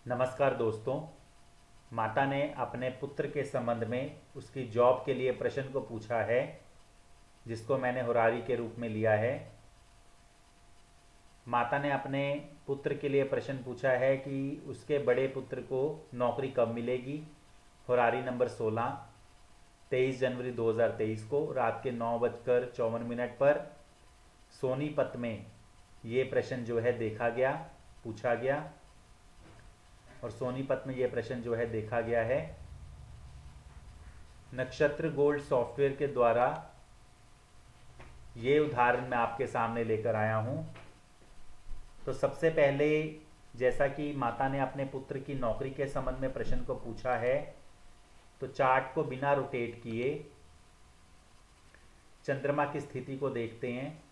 नमस्कार दोस्तों। माता ने अपने पुत्र के संबंध में उसकी जॉब के लिए प्रश्न को पूछा है, जिसको मैंने होरारी के रूप में लिया है। माता ने अपने पुत्र के लिए प्रश्न पूछा है कि उसके बड़े पुत्र को नौकरी कब मिलेगी। होरारी नंबर 16, 23 जनवरी 2023 को रात के 9:54 पर सोनीपत में ये प्रश्न जो है देखा गया, पूछा गया। और सोनीपत में ये प्रश्न जो है देखा गया है। नक्षत्र गोल्ड सॉफ्टवेयर के द्वारा ये उदाहरण मैं आपके सामने लेकर आया हूं। तो सबसे पहले, जैसा कि माता ने अपने पुत्र की नौकरी के संबंध में प्रश्न को पूछा है, तो चार्ट को बिना रोटेट किए चंद्रमा की स्थिति को देखते हैं।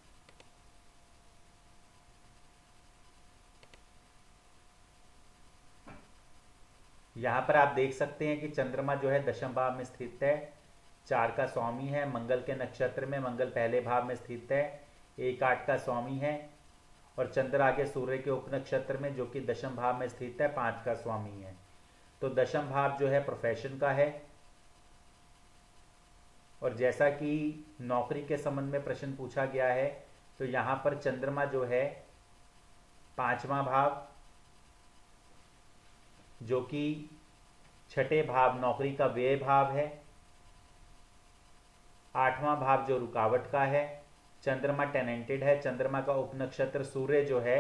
यहाँ पर आप देख सकते हैं कि चंद्रमा जो है दशम भाव में स्थित है, 4 का स्वामी है। मंगल के नक्षत्र में मंगल पहले भाव में स्थित है, 1 8 का स्वामी है। और चंद्र आगे सूर्य के उपनक्षत्र में, जो कि दशम भाव में स्थित है, 5 का स्वामी है। तो दशम भाव जो है प्रोफेशन का है। और जैसा कि नौकरी के संबंध में प्रश्न पूछा गया है, तो यहाँ पर चंद्रमा जो है 5वां भाव, जो कि छठे भाव नौकरी का व्यय भाव है, 8वां भाव जो रुकावट का है। चंद्रमा टेनेंटेड है। चंद्रमा का उपनक्षत्र सूर्य जो है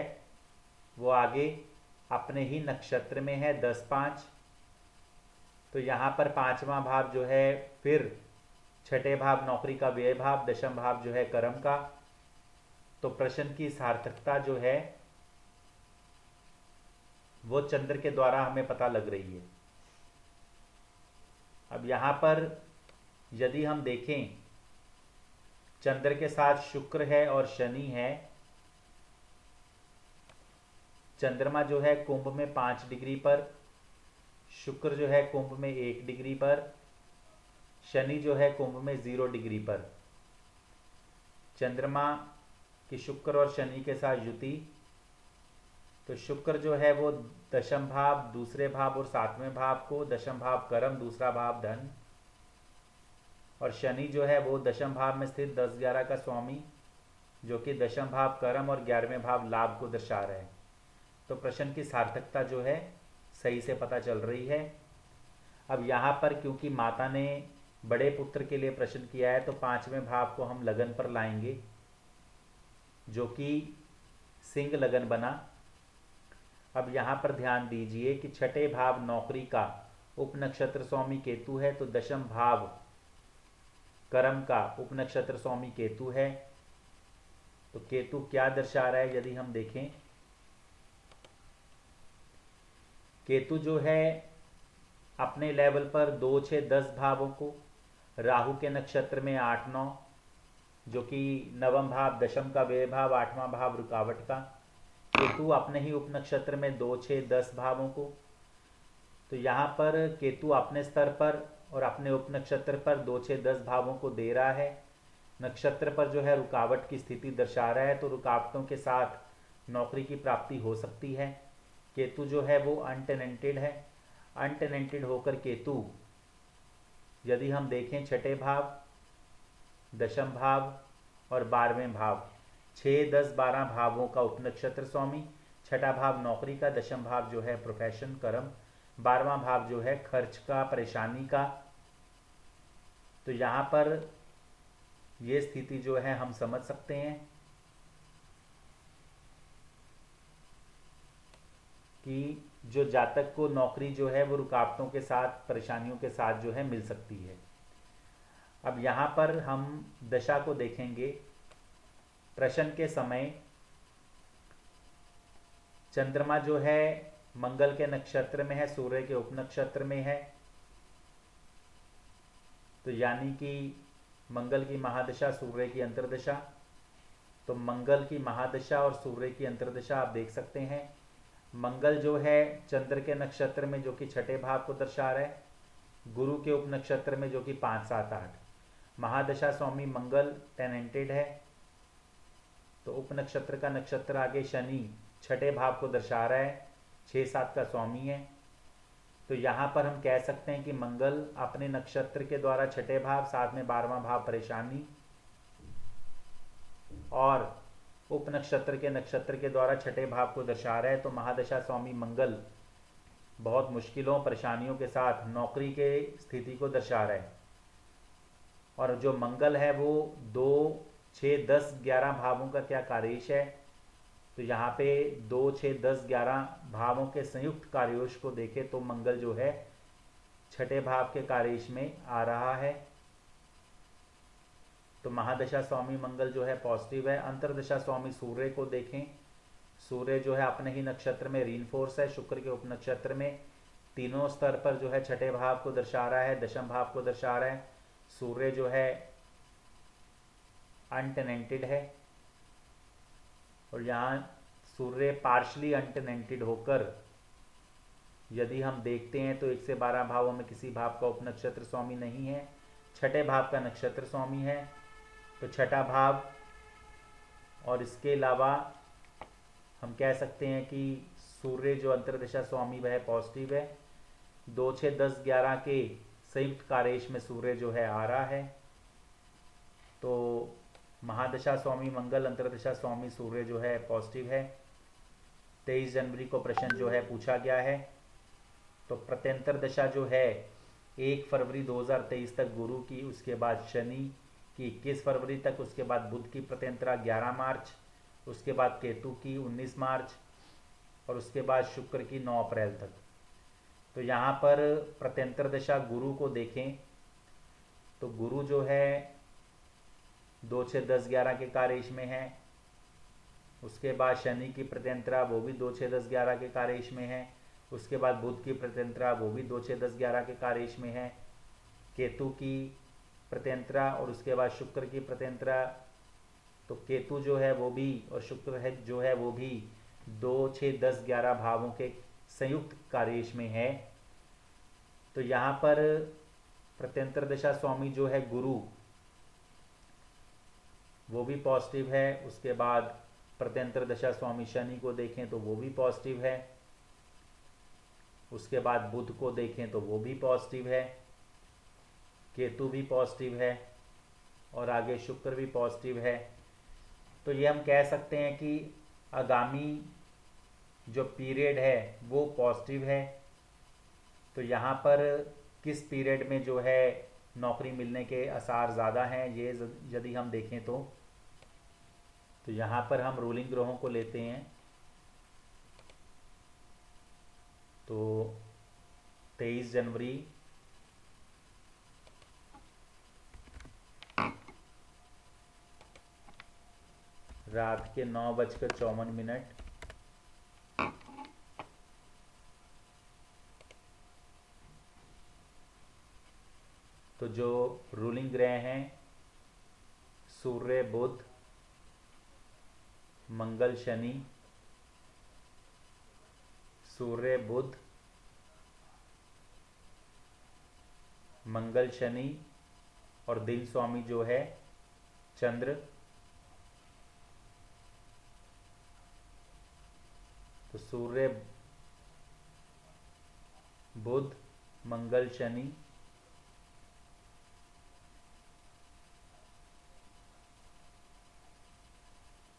वो आगे अपने ही नक्षत्र में है, 10 5। तो यहाँ पर 5वां भाव जो है फिर छठे भाव नौकरी का व्यय भाव, दशम भाव जो है कर्म का। तो प्रश्न की सार्थकता जो है वो चंद्र के द्वारा हमें पता लग रही है। अब यहाँ पर यदि हम देखें, चंद्र के साथ शुक्र है और शनि है। चंद्रमा जो है कुंभ में 5 डिग्री पर, शुक्र जो है कुंभ में 1 डिग्री पर, शनि जो है कुंभ में 0 डिग्री पर। चंद्रमा की शुक्र और शनि के साथ युति, तो शुक्र जो है वो दशम भाव, दूसरे भाव और 7वें भाव को, दशम भाव कर्म, दूसरा भाव धन। और शनि जो है वो दशम भाव में स्थित 10 11 का स्वामी, जो कि दशम भाव कर्म और 11वें भाव लाभ को दर्शा रहे हैं। तो प्रश्न की सार्थकता जो है सही से पता चल रही है। अब यहाँ पर क्योंकि माता ने बड़े पुत्र के लिए प्रश्न किया है, तो 5वें भाव को हम लगन पर लाएंगे, जो कि सिंह लगन बना। अब यहाँ पर ध्यान दीजिए कि छठे भाव नौकरी का उपनक्षत्र स्वामी केतु है, तो दशम भाव कर्म का उपनक्षत्र स्वामी केतु है। तो केतु क्या दर्शा रहा है यदि हम देखें, केतु जो है अपने लेवल पर 2 6 10 भावों को, राहु के नक्षत्र में 8 9, जो कि नवम भाव दशम का व्यय भाव, 8वां भाव रुकावट का। केतु अपने ही उपनक्षत्र में 2 6 10 भावों को। तो यहाँ पर केतु अपने स्तर पर और अपने उपनक्षत्र पर 2 6 10 भावों को दे रहा है। नक्षत्र पर जो है रुकावट की स्थिति दर्शा रहा है, तो रुकावटों के साथ नौकरी की प्राप्ति हो सकती है। केतु जो है वो अनटेनेंटेड है। अनटेनेंटेड होकर केतु यदि हम देखें छठे भाव, दशम भाव और 12वें भाव, 6 10 12 भावों का उपनक्षत्र स्वामी। छठा भाव नौकरी का, दशम भाव जो है प्रोफेशन कर्म, 12वां भाव जो है खर्च का, परेशानी का। तो यहाँ पर ये स्थिति जो है हम समझ सकते हैं कि जो जातक को नौकरी जो है वो रुकावटों के साथ, परेशानियों के साथ जो है मिल सकती है। अब यहाँ पर हम दशा को देखेंगे। प्रश्न के समय चंद्रमा जो है मंगल के नक्षत्र में है, सूर्य के उपनक्षत्र में है। तो यानी कि मंगल की महादशा, सूर्य की अंतर्दशा। तो मंगल की महादशा और सूर्य की अंतर्दशा आप देख सकते हैं। मंगल जो है चंद्र के नक्षत्र में, जो कि छठे भाव को दर्शा रहा है, गुरु के उपनक्षत्र में, जो कि 5 7 8। महादशा स्वामी मंगल टेनेंटेड है। तो उपनक्षत्र का नक्षत्र आगे शनि छठे भाव को दर्शा रहा है, 6-7 का स्वामी है। तो यहाँ पर हम कह सकते हैं कि मंगल अपने नक्षत्र के द्वारा छठे भाव, साथ में 12वां भाव परेशानी, और उप नक्षत्र के द्वारा छठे भाव को दर्शा रहा है। तो महादशा स्वामी मंगल बहुत मुश्किलों परेशानियों के साथ नौकरी के स्थिति को दर्शा रहा है। और जो मंगल है वो 2, 6, 10, 11 भावों का क्या कार्येश है। तो यहाँ पे 2, 6, 10, 11 भावों के संयुक्त कार्येश को देखें तो मंगल जो है छठे भाव के कार्येश में आ रहा है। तो महादशा स्वामी मंगल जो है पॉजिटिव है। अंतरदशा स्वामी सूर्य को देखें, सूर्य जो है अपने ही नक्षत्र में रीनफोर्स है, शुक्र के उप नक्षत्र में तीनों स्तर पर जो है छठे भाव को दर्शा रहा है, दशम भाव को दर्शा रहा है। सूर्य जो है अनटेनेंटेड है, और यहाँ सूर्य पार्शली अनटेनेंटेड होकर यदि हम देखते हैं तो 1 से 12 भावों में किसी भाव का उपनक्षत्र स्वामी नहीं है, छठे भाव का नक्षत्र स्वामी है। तो छठा भाव, और इसके अलावा हम कह सकते हैं कि सूर्य जो अंतर्दशा स्वामी वह पॉजिटिव है। 2, 6, 10, 11 के संयुक्त कार्येश में सूर्य जो है आ रहा है। तो महादशा स्वामी मंगल, अंतर्दशा स्वामी सूर्य जो है पॉजिटिव है। 23 जनवरी को प्रश्न जो है पूछा गया है। तो प्रत्यंतर दशा जो है 1 फरवरी 2023 तक गुरु की, उसके बाद शनि की 21 फरवरी तक, उसके बाद बुध की प्रत्यंतरा 11 मार्च, उसके बाद केतु की 19 मार्च, और उसके बाद शुक्र की 9 अप्रैल तक। तो यहाँ पर प्रत्यंतर दशा गुरु को देखें तो गुरु जो है 2, 6, 10, 11 के कार्येश में है। उसके बाद शनि की प्रत्यंतरा वो भी 2, 6, 10, 11 के कार्येश में है। उसके बाद बुध की प्रत्यंतरा वो भी 2, 6, 10, 11 के कार्येश में है। केतु की प्रत्यंतरा और उसके बाद शुक्र की प्रत्यंतरा, तो केतु जो है वो भी और शुक्र है जो है वो भी 2, 6, 10, 11 भावों के संयुक्त कार्येश में है। तो यहाँ पर प्रत्यंतर दशा स्वामी जो है गुरु वो भी पॉजिटिव है। उसके बाद प्रत्यंतर दशा स्वामी शनि को देखें तो वो भी पॉजिटिव है। उसके बाद बुध को देखें तो वो भी पॉजिटिव है, केतु भी पॉजिटिव है, और आगे शुक्र भी पॉजिटिव है। तो ये हम कह सकते हैं कि आगामी जो पीरियड है वो पॉजिटिव है। तो यहाँ पर किस पीरियड में जो है नौकरी मिलने के आसार ज़्यादा हैं, ये यदि हम देखें तो यहाँ पर हम रूलिंग ग्रहों को लेते हैं। तो 23 जनवरी रात के 9:54, तो जो रूलिंग ग्रह हैं सूर्य, बुध, मंगल, शनि, सूर्य, बुध, मंगल, शनि, और दिन स्वामी जो है चंद्र। तो सूर्य, बुध, मंगल, शनि,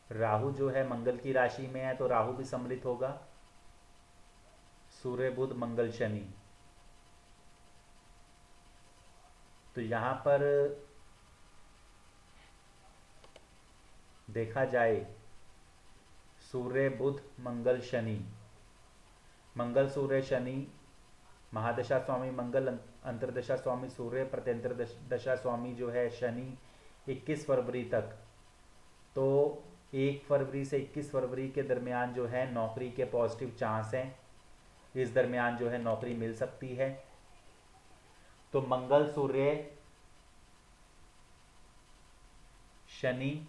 राहु जो है मंगल की राशि में है तो राहु भी सम्मिलित होगा। सूर्य, बुध, मंगल, शनि। तो यहाँ पर देखा जाए सूर्य, बुध, मंगल, शनि, मंगल, सूर्य, शनि, महादशा स्वामी मंगल, अंतरदशा स्वामी सूर्य, प्रत्यंतर दशा स्वामी जो है शनि 21 फरवरी तक। तो 1 फरवरी से 21 फरवरी के दरमियान जो है नौकरी के पॉजिटिव चांस हैं, इस दरमियान जो है नौकरी मिल सकती है। तो मंगल, सूर्य, शनि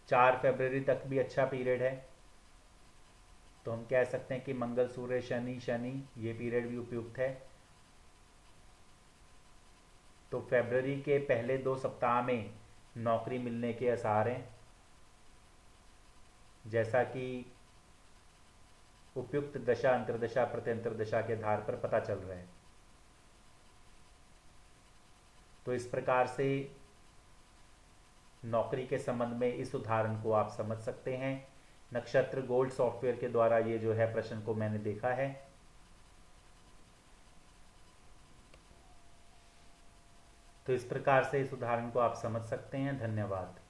4 फरवरी तक भी अच्छा पीरियड है। तो हम कह सकते हैं कि मंगल, सूर्य, शनि, शनि ये पीरियड भी उपयुक्त है। तो फरवरी के पहले 2 सप्ताह में नौकरी मिलने के आसार हैं। जैसा कि उपयुक्त दशा, अंतर्दशा, प्रत्यंतर दशा के आधार पर पता चल रहा है। तो इस प्रकार से नौकरी के संबंध में इस उदाहरण को आप समझ सकते हैं। नक्षत्र गोल्ड सॉफ्टवेयर के द्वारा ये जो है प्रश्न को मैंने देखा है। तो इस प्रकार से इस उदाहरण को आप समझ सकते हैं। धन्यवाद।